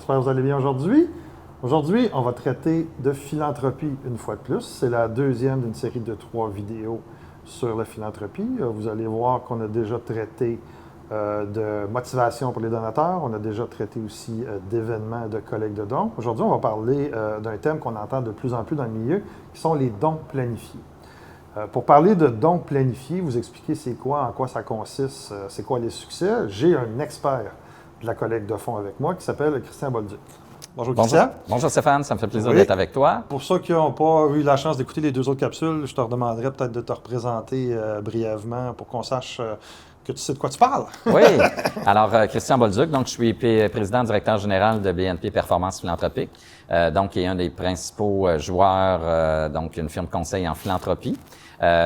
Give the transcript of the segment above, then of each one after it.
J'espère que vous allez bien aujourd'hui. Aujourd'hui, on va traiter de philanthropie une fois de plus. C'est la deuxième d'une série de 3 vidéos sur la philanthropie. Vous allez voir qu'on a déjà traité de motivation pour les donateurs. On a déjà traité aussi d'événements de collecte de dons. Aujourd'hui, on va parler d'un thème qu'on entend de plus en plus dans le milieu, qui sont les dons planifiés. Pour parler de dons planifiés, vous expliquer c'est quoi, en quoi ça consiste, c'est quoi les succès, j'ai un expert de la collecte de fonds avec moi qui s'appelle Christian Bolduc. Bonjour Christian. Bonjour Stéphane, ça me fait plaisir d'être avec toi. Pour ceux qui n'ont pas eu la chance d'écouter les 2 autres capsules, je te demanderais peut-être de te représenter brièvement pour qu'on sache que tu sais de quoi tu parles. Oui. Alors, Christian Bolduc, donc je suis président directeur général de BNP Performance Philanthropique, donc qui est un des principaux joueurs, donc une firme conseil en philanthropie.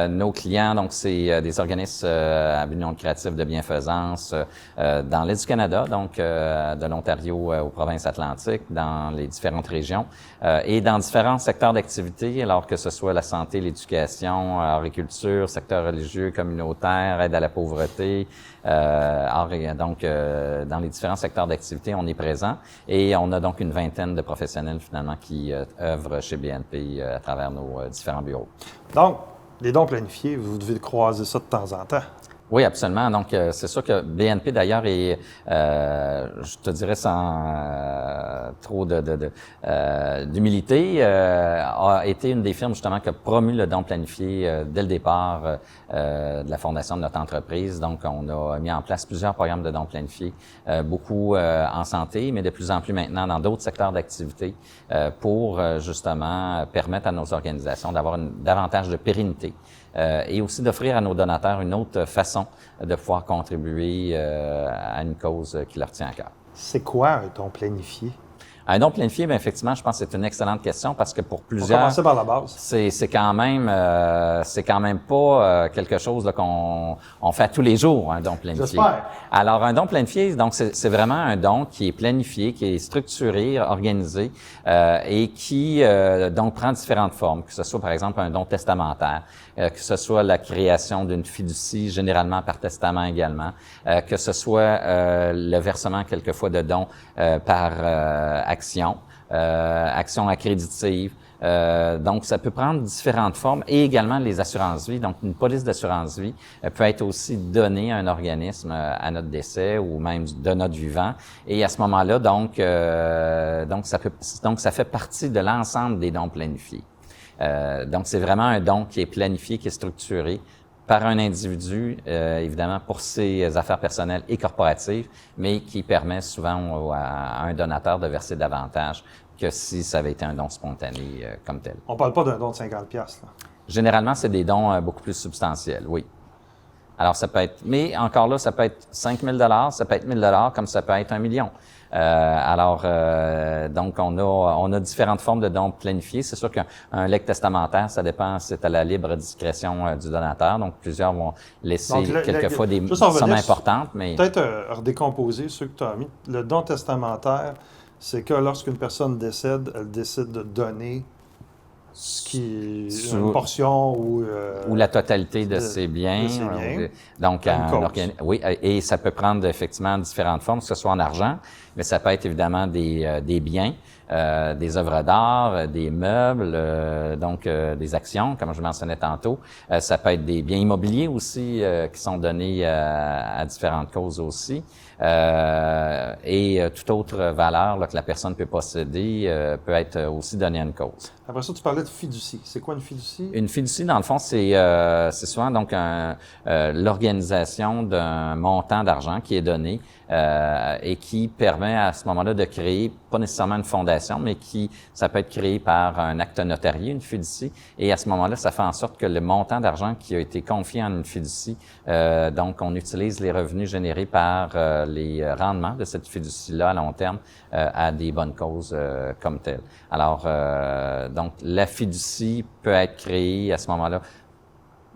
Nos clients, donc, c'est des organismes à but non lucratif de bienfaisance dans l'Est du Canada, donc de l'Ontario aux provinces atlantiques, dans les différentes régions et dans différents secteurs d'activité, alors que ce soit la santé, l'éducation, agriculture, secteur religieux, communautaire, aide à la pauvreté. Donc, dans les différents secteurs d'activité, on est présent et on a donc une vingtaine de professionnels finalement qui œuvrent chez BNP à travers nos différents bureaux. Donc, les dons planifiés, vous devez croiser ça de temps en temps. Oui, absolument. Donc, c'est sûr que BNP, d'ailleurs, est, je te dirais sans trop d'humilité, a été une des firmes, justement, qui a promu le don planifié dès le départ de la fondation de notre entreprise. Donc, on a mis en place plusieurs programmes de dons planifiés, beaucoup en santé, mais de plus en plus maintenant dans d'autres secteurs d'activité pour, justement, permettre à nos organisations d'avoir davantage de pérennité. Et aussi d'offrir à nos donateurs une autre façon de pouvoir contribuer à une cause qui leur tient à cœur. C'est quoi un don planifié? Un don planifié, bien effectivement, je pense que c'est une excellente question parce que pour plusieurs, on va commencer par la base. C'est quand même pas quelque chose là, qu'on fait tous les jours, un don planifié. J'espère. Alors un don planifié, donc c'est vraiment un don qui est planifié, qui est structuré, organisé et qui donc prend différentes formes, que ce soit par exemple un don testamentaire, que ce soit la création d'une fiducie, généralement par testament également, que ce soit le versement quelquefois de dons par action accréditive. Donc, ça peut prendre différentes formes et également les assurances-vie. Donc, une police d'assurance-vie peut être aussi donnée à un organisme à notre décès ou même de notre vivant. Et à ce moment-là, donc ça fait partie de l'ensemble des dons planifiés. Donc, c'est vraiment un don qui est planifié, qui est structuré par un individu, évidemment, pour ses affaires personnelles et corporatives, mais qui permet souvent à un donateur de verser davantage que si ça avait été un don spontané comme tel. On parle pas d'un don de 50$, là. Généralement, c'est des dons beaucoup plus substantiels, oui. Alors, ça peut être, mais encore là, ça peut être 5 000 $, ça peut être 1 000 $, comme ça peut être 1 million. Donc, on a différentes formes de dons planifiés. C'est sûr qu'un legs testamentaire, ça dépend, c'est à la libre discrétion du donateur. Donc, plusieurs vont laisser quelquefois des sommes importantes, mais... Peut-être redécomposer ceux que tu as mis. Le don testamentaire, c'est que lorsqu'une personne décède, elle décide de donner une portion ou la totalité de ses biens. Donc, oui, et ça peut prendre effectivement différentes formes, que ce soit en argent, mais ça peut être évidemment des biens, des œuvres d'art, des meubles, donc des actions, comme je mentionnais tantôt. Ça peut être des biens immobiliers aussi qui sont donnés à différentes causes aussi. Et toute autre valeur là, que la personne peut posséder peut être aussi donnée à une cause. Après ça, tu parlais de fiducie. C'est quoi une fiducie? Une fiducie, dans le fond, c'est souvent donc l'organisation d'un montant d'argent qui est donné et qui permet à ce moment-là de créer, pas nécessairement une fondation, mais ça peut être créé par un acte notarié, une fiducie, et à ce moment-là, ça fait en sorte que le montant d'argent qui a été confié en une fiducie, donc on utilise les revenus générés par les rendements de cette fiducie-là à long terme à des bonnes causes comme telles. Alors, donc, la fiducie peut être créée à ce moment-là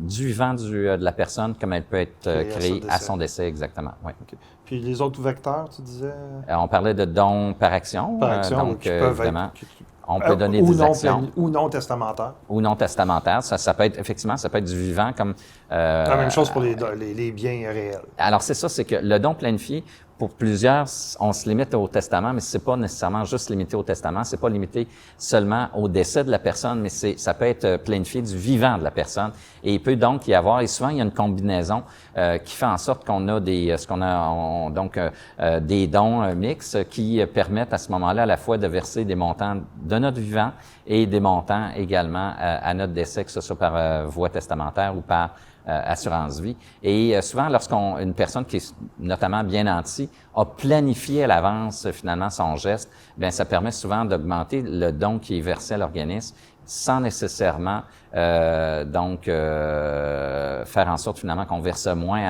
du vivant de la personne, comme elle peut être créée à son décès, exactement. Oui. Okay. Puis les autres vecteurs, tu disais? On parlait de dons par action. Par action, donc, qui peuvent évidemment, être... on peut donner des actions. Ou non testamentaires. Ou non testamentaires. Ça peut être, effectivement, ça peut être du vivant comme... La même chose pour les biens réels. Alors, c'est ça, c'est que le don planifié pour plusieurs, on se limite au testament, mais c'est pas nécessairement juste limité au testament, c'est pas limité seulement au décès de la personne, mais ça peut être planifié du vivant de la personne. Et il peut donc y avoir, et souvent il y a une combinaison qui fait en sorte qu'on a des dons mixtes qui permettent à ce moment-là à la fois de verser des montants de notre vivant et des montants également à notre décès, que ce soit par voie testamentaire ou par assurance vie. Et souvent, lorsqu'une personne qui est notamment bien nantie a planifié à l'avance finalement son geste, bien ça permet souvent d'augmenter le don qui est versé à l'organisme sans nécessairement faire en sorte finalement qu'on verse moins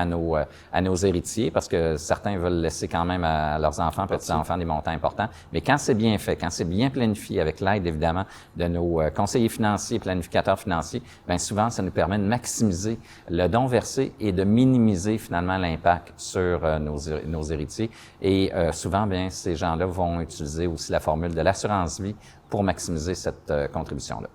à nos héritiers, parce que certains veulent laisser quand même à leurs enfants, petits-enfants, des montants importants. Mais quand c'est bien fait, quand c'est bien planifié, avec l'aide évidemment de nos conseillers financiers, planificateurs financiers, bien souvent ça nous permet de maximiser le don versé et de minimiser finalement l'impact sur nos héritiers. Et souvent, bien ces gens-là vont utiliser aussi la formule de l'assurance vie pour maximiser cette contribution-là.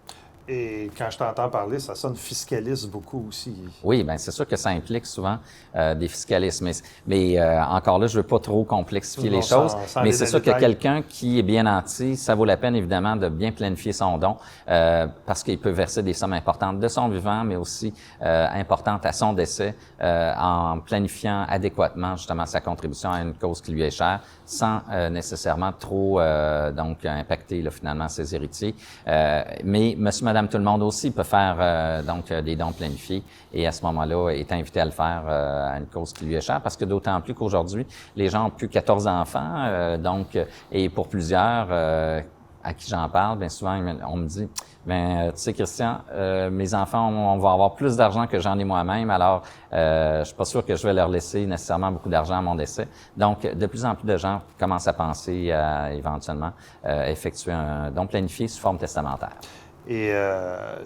Et quand je t'entends parler, ça sonne fiscaliste beaucoup aussi. Oui, bien c'est sûr que ça implique souvent des fiscalistes. Mais encore là, je veux pas trop complexifier les choses. Mais c'est sûr que quelqu'un qui est bien nanti, ça vaut la peine évidemment de bien planifier son don parce qu'il peut verser des sommes importantes de son vivant, mais aussi importantes à son décès en planifiant adéquatement justement sa contribution à une cause qui lui est chère, sans nécessairement trop impacter là, finalement ses héritiers. Mais monsieur, madame, tout le monde aussi peut faire des dons planifiés et à ce moment-là est invité à le faire à une cause qui lui est chère, parce que d'autant plus qu'aujourd'hui, les gens ont plus 14 enfants, et pour plusieurs à qui j'en parle, bien souvent on me dit tu sais Christian, mes enfants on va avoir plus d'argent que j'en ai moi-même, alors je suis pas sûr que je vais leur laisser nécessairement beaucoup d'argent à mon décès. Donc de plus en plus de gens commencent à penser à éventuellement effectuer un don planifié sous forme testamentaire. Et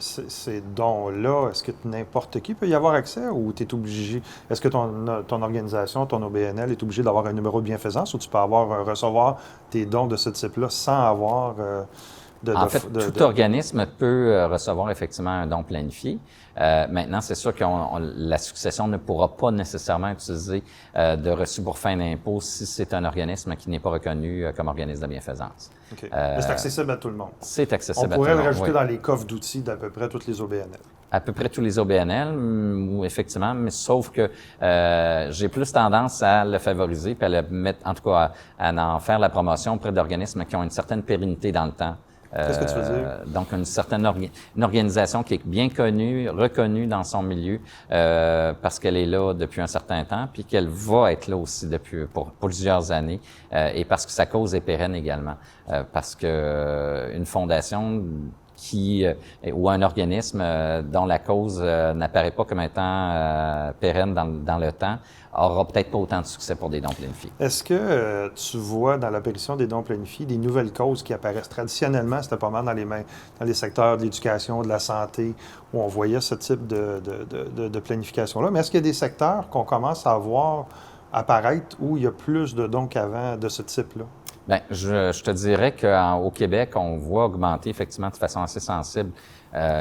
ces dons-là, est-ce que n'importe qui peut y avoir accès ou tu es obligé? Est-ce que ton organisation, ton OBNL est obligé d'avoir un numéro de bienfaisance ou tu peux recevoir tes dons de ce type-là sans avoir tout organisme peut recevoir effectivement un don planifié. Maintenant, c'est sûr que la succession ne pourra pas nécessairement utiliser de reçu pour fin d'impôt si c'est un organisme qui n'est pas reconnu comme organisme de bienfaisance. Okay. Mais c'est accessible à tout le monde. C'est accessible à tout le monde. On pourrait le rajouter dans les coffres d'outils d'à peu près toutes les OBNL. À peu près tous les OBNL, effectivement, mais sauf que j'ai plus tendance à le favoriser puis à le mettre, en tout cas, à en faire la promotion auprès d'organismes qui ont une certaine pérennité dans le temps. Qu'est-ce que tu veux dire? Donc, une organisation qui est bien connue, reconnue dans son milieu, parce qu'elle est là depuis un certain temps, puis qu'elle va être là aussi pour plusieurs années, et parce que sa cause est pérenne également. Parce que une fondation ou un organisme dont la cause n'apparaît pas comme étant pérenne dans le temps, aura peut-être pas autant de succès pour des dons planifiés. Est-ce que tu vois dans l'apparition des dons planifiés des nouvelles causes qui apparaissent? Traditionnellement, c'était pas mal dans les secteurs de l'éducation, de la santé, où on voyait ce type de planification-là. Mais est-ce qu'il y a des secteurs qu'on commence à voir apparaître où il y a plus de dons qu'avant de ce type-là? Bien, je te dirais qu'au Québec, on voit augmenter effectivement de façon assez sensible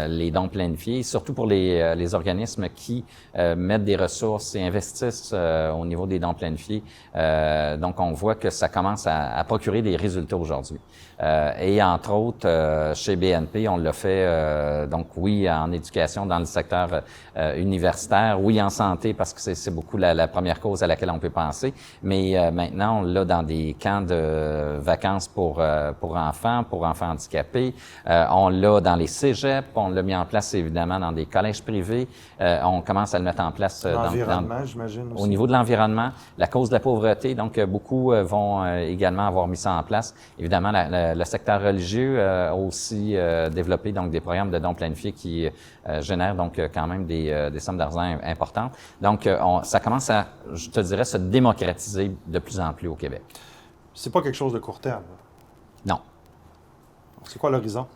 les dons planifiés, surtout pour les organismes qui mettent des ressources et investissent au niveau des dons planifiés. Donc, on voit que ça commence à procurer des résultats aujourd'hui. Et entre autres, chez BNP, on l'a fait, donc oui, en éducation dans le secteur universitaire, oui, en santé, parce que c'est beaucoup la première cause à laquelle on peut penser, mais maintenant, on l'a dans des camps de vacances pour enfants handicapés, on l'a dans les cégeps, on l'a mis en place évidemment dans des collèges privés, on commence à le mettre en place l'environnement, j'imagine aussi. Au niveau de l'environnement, la cause de la pauvreté, donc beaucoup vont également avoir mis ça en place. Évidemment, le secteur religieux a aussi développé donc des programmes de dons planifiés qui génèrent donc quand même des sommes d'argent importantes. Donc, ça commence à, je te dirais, se démocratiser de plus en plus au Québec. C'est pas quelque chose de court terme. Non. C'est quoi l'horizon?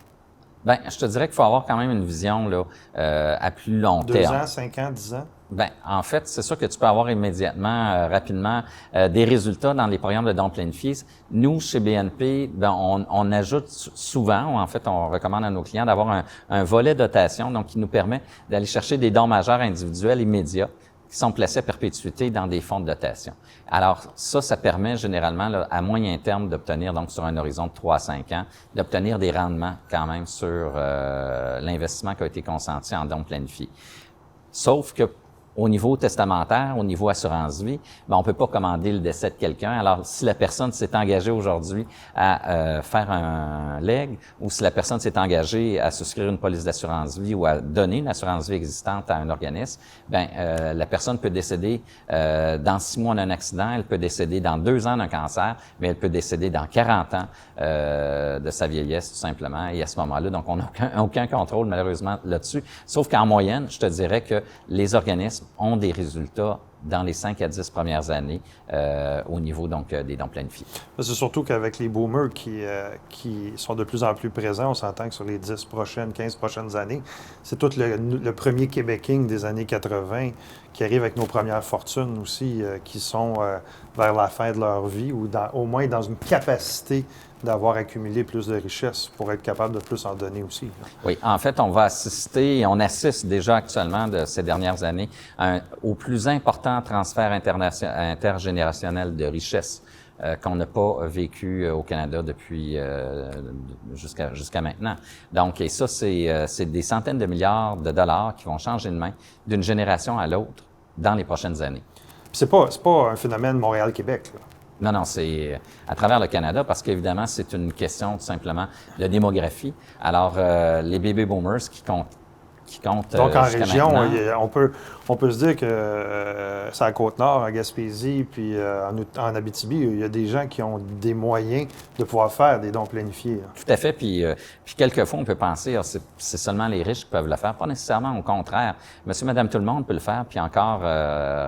Bien, je te dirais qu'il faut avoir quand même une vision là, à plus long terme. 2 ans, 5 ans, 10 ans? Bien, en fait, c'est sûr que tu peux avoir immédiatement, rapidement, des résultats dans les programmes de dons planifiés. Nous, chez BNP, ben, on ajoute souvent, ou en fait, on recommande à nos clients d'avoir un volet dotation, donc qui nous permet d'aller chercher des dons majeurs individuels immédiats, qui sont placés à perpétuité dans des fonds de dotation. Alors ça permet généralement là, à moyen terme d'obtenir, donc sur un horizon de 3 à 5 ans, d'obtenir des rendements quand même sur l'investissement qui a été consenti en dons planifiés. Sauf que au niveau testamentaire, au niveau assurance-vie, on peut pas commander le décès de quelqu'un. Alors, si la personne s'est engagée aujourd'hui à faire un legs, ou si la personne s'est engagée à souscrire une police d'assurance-vie ou à donner une assurance-vie existante à un organisme, la personne peut décéder dans 6 mois d'un accident, elle peut décéder dans 2 ans d'un cancer, mais elle peut décéder dans 40 ans de sa vieillesse, tout simplement. Et à ce moment-là, donc, on n'a aucun contrôle, malheureusement, là-dessus. Sauf qu'en moyenne, je te dirais que les organismes ont des résultats dans les 5 à 10 premières années au niveau donc des dons planifiés. C'est surtout qu'avec les boomers qui sont de plus en plus présents, on s'entend que sur les 10 prochaines, 15 prochaines années, c'est tout le premier Québéking des années 80 qui arrive avec nos premières fortunes aussi, qui sont vers la fin de leur vie ou au moins dans une capacité d'avoir accumulé plus de richesses pour être capable de plus en donner aussi. Oui, en fait, on va assister, et on assiste déjà actuellement de ces dernières années au plus important transfert intergénérationnel de richesses qu'on n'a pas vécu au Canada depuis jusqu'à maintenant. Donc, et ça, c'est des centaines de milliards de dollars qui vont changer de main d'une génération à l'autre dans les prochaines années. Puis c'est pas un phénomène Montréal-Québec, là. Non, c'est à travers le Canada parce qu'évidemment, c'est une question tout simplement de démographie. Alors, les baby boomers qui comptent donc, en région, maintenant, on peut se dire que c'est à Côte-Nord, en Gaspésie, puis en Abitibi, il y a des gens qui ont des moyens de pouvoir faire des dons planifiés. Tout à fait. Puis quelquefois, on peut penser que c'est seulement les riches qui peuvent le faire. Pas nécessairement, au contraire. Monsieur, madame, tout le monde peut le faire. Puis encore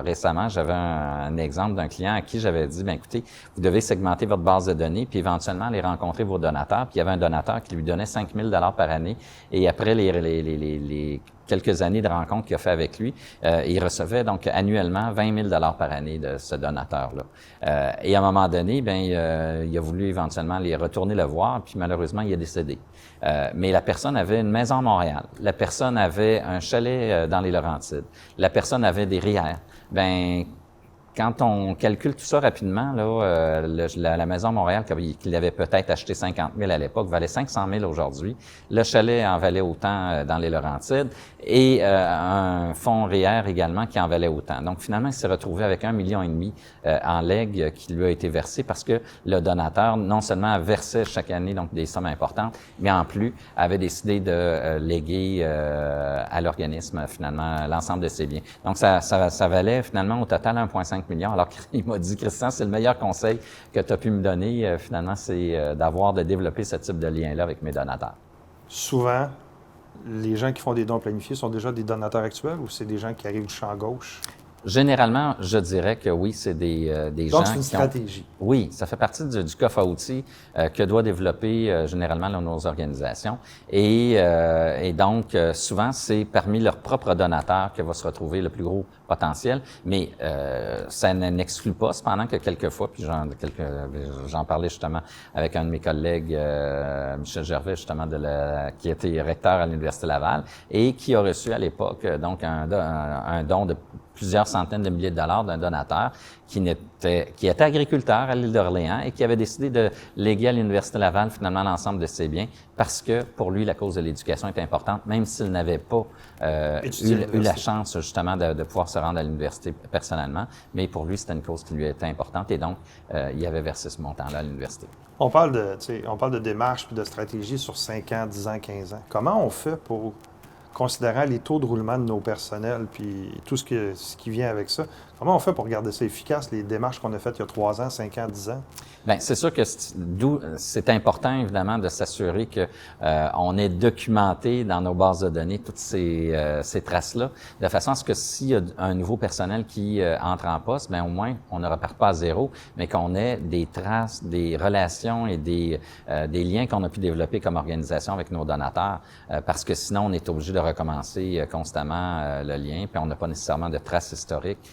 récemment, j'avais un exemple d'un client à qui j'avais dit, écoutez, vous devez segmenter votre base de données, puis éventuellement aller rencontrer vos donateurs. Puis il y avait un donateur qui lui donnait 5 000 $ par année. Et après les quelques années de rencontres qu'il a fait avec lui, il recevait donc annuellement 20 000 $ par année de ce donateur-là. Et à un moment donné, il a voulu éventuellement les retourner le voir, puis malheureusement, il est décédé. Mais la personne avait une maison à Montréal. La personne avait un chalet dans les Laurentides. La personne avait des REER. Quand on calcule tout ça rapidement, là, la maison à Montréal, qu'il avait peut-être acheté 50 000 à l'époque, valait 500 000 aujourd'hui. Le chalet en valait autant dans les Laurentides et un fonds REER également qui en valait autant. Donc, finalement, il s'est retrouvé avec 1,5 million en legs qui lui a été versé parce que le donateur, non seulement versait chaque année donc des sommes importantes, mais en plus avait décidé de léguer à l'organisme, finalement, l'ensemble de ses biens. Donc, ça valait finalement au total 1,5 million. Alors qu'il m'a dit, Christian, c'est le meilleur conseil que tu as pu me donner, finalement, c'est de développer ce type de lien-là avec mes donateurs. Souvent, les gens qui font des dons planifiés sont déjà des donateurs actuels ou c'est des gens qui arrivent du champ gauche? Généralement, je dirais que oui, c'est des gens donc, c'est une stratégie. Oui, ça fait partie du coffre à outils que doit développer généralement nos organisations. Et donc, souvent, c'est parmi leurs propres donateurs que va se retrouver le plus gros potentiel. Mais ça n'exclut pas, cependant, que quelquefois, puis j'en parlais justement avec un de mes collègues, Michel Gervais, justement, qui était recteur à l'Université Laval et qui a reçu à l'époque donc un don de plusieurs centaines de milliers de dollars d'un donateur qui était agriculteur à l'île d'Orléans et qui avait décidé de léguer à l'Université Laval finalement l'ensemble de ses biens parce que pour lui, la cause de l'éducation est importante, même s'il n'avait pas eu la chance justement de pouvoir se rendre à l'université personnellement, mais pour lui, c'était une cause qui lui était importante et donc il avait versé ce montant-là à l'université. On parle de démarche puis de stratégie sur 5 ans, 10 ans, 15 ans. Comment on fait pour, considérant les taux de roulement de nos personnels puis tout ce qui vient avec ça, comment on fait pour garder ça efficace, les démarches qu'on a faites il y a 3 ans, 5 ans, 10 ans? Bien, c'est sûr que c'est important, évidemment, de s'assurer que on ait documenté dans nos bases de données toutes ces traces-là, de façon à ce que s'il y a un nouveau personnel qui entre en poste, bien, au moins, on ne repart pas à zéro, mais qu'on ait des traces, des relations et des liens qu'on a pu développer comme organisation avec nos donateurs, parce que sinon, on est obligé de recommencer constamment le lien, puis on n'a pas nécessairement de traces historiques.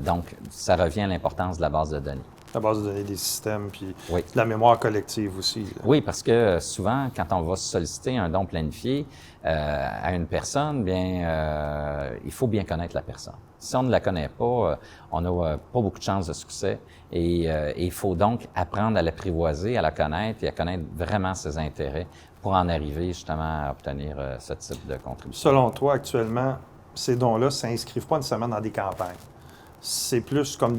Donc, ça revient à l'importance de la base de données. La base de données des systèmes, puis oui. de la mémoire collective aussi. Là. Oui, parce que souvent, quand on va solliciter un don planifié à une personne, bien, il faut bien connaître la personne. Si on ne la connaît pas, on n'a pas beaucoup de chances de succès et il faut donc apprendre à l'apprivoiser, à la connaître et à connaître vraiment ses intérêts pour en arriver justement à obtenir ce type de contribution. Selon toi, actuellement, ces dons-là ne s'inscrivent pas nécessairement dans des campagnes. C'est plus comme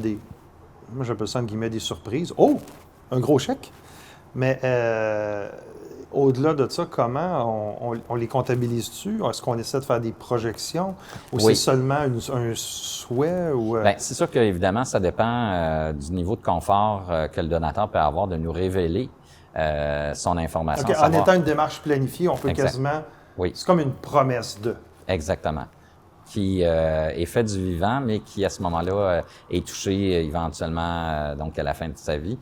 moi j'appelle ça en guillemets des surprises. Oh! Un gros chèque! Mais au-delà de ça, comment on les comptabilise-tu? Est-ce qu'on essaie de faire des projections? Ou Oui. c'est seulement un souhait? Bien, c'est sûr qu'évidemment, ça dépend du niveau de confort que le donateur peut avoir de nous révéler son information. Okay, en étant une démarche planifiée, on peut Exact. quasiment... Oui. C'est comme une promesse de... Exactement. Qui est fait du vivant, mais qui, à ce moment-là, est touché éventuellement donc à la fin de sa vie.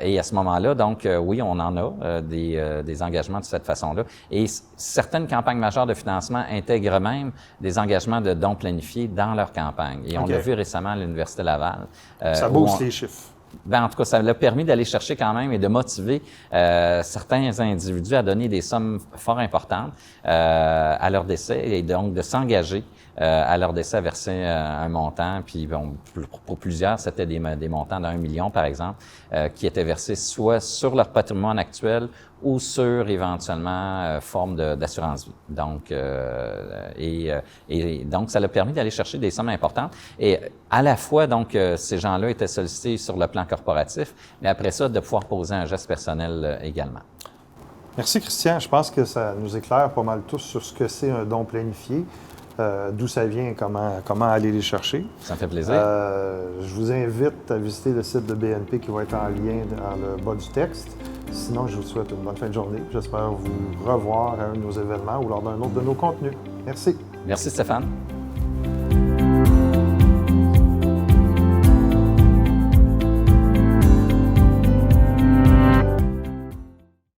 Et à ce moment-là, donc, oui, on en a des engagements de cette façon-là. Et certaines campagnes majeures de financement intègrent même des engagements de dons planifiés dans leur campagne. Et on l'a vu récemment à l'Université Laval. Ça booste les chiffres. Ben, en tout cas, ça l'a permis d'aller chercher quand même et de motiver certains individus à donner des sommes fort importantes à leur décès et donc de s'engager à leur décès à verser un montant. Puis bon, pour plusieurs, c'était des montants d'1 million, par exemple, qui étaient versés soit sur leur patrimoine actuel ou sur éventuellement forme d'assurance vie. Donc, et donc, ça l'a permis d'aller chercher des sommes importantes. Et à la fois, donc, ces gens-là étaient sollicités sur le plan corporatif, mais après ça, de pouvoir poser un geste personnel également. Merci, Christian. Je pense que ça nous éclaire pas mal tous sur ce que c'est un don planifié, d'où ça vient, comment aller les chercher. Ça me fait plaisir. Je vous invite à visiter le site de BNP qui va être en lien dans le bas du texte. Sinon, je vous souhaite une bonne fin de journée. J'espère vous revoir à un de nos événements ou lors d'un autre de nos contenus. Merci. Merci, Stéphane.